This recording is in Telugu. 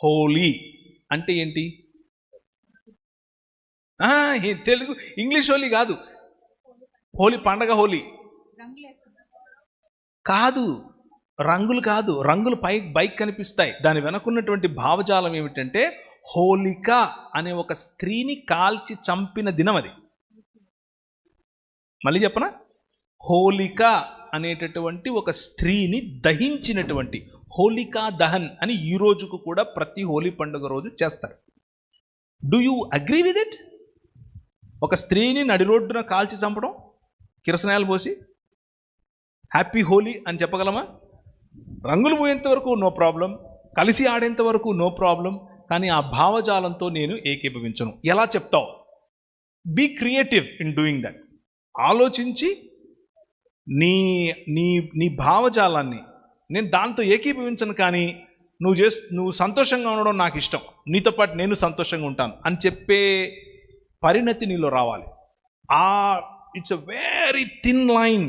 హోలీ అంటే ఏంటి? తెలుగు ఇంగ్లీష్ హోలీ కాదు, హోలీ పండగ. హోలీ కాదు, రంగులు కాదు. రంగులు బైక్ కనిపిస్తాయి. దాని వెనకున్నటువంటి భావజాలం ఏమిటంటే హోలిక అనే ఒక స్త్రీని కాల్చి చంపిన దినం అది. మళ్ళీ చెప్పనా? హోలిక అనేటటువంటి ఒక స్త్రీని దహించినటువంటి హోలికా దహన్ అని ఈ రోజుకు కూడా ప్రతి హోలీ పండుగ రోజు చేస్తారు. Do you agree with it? ఒక స్త్రీని నడి రోడ్డున కాల్చి చంపడం, కిరసనాయలు పోసి హ్యాపీ హోలీ అని చెప్పగలమా? రంగులు పోయేంత వరకు నో ప్రాబ్లం, కలిసి ఆడేంత వరకు నో ప్రాబ్లం. కానీ ఆ భావజాలంతో నేను ఏకీభవించను. ఎలా చెప్తావు? Be creative in doing that. ఆలోచించి నీ నీ నీ భావజాలాన్ని, నేను దాంతో ఏకీభవించను, కానీ నువ్వు సంతోషంగా ఉండడం నాకు ఇష్టం, నీతో పాటు నేను సంతోషంగా ఉంటాను అని చెప్పే పరిణతి నీలో రావాలి. It's a very thin line.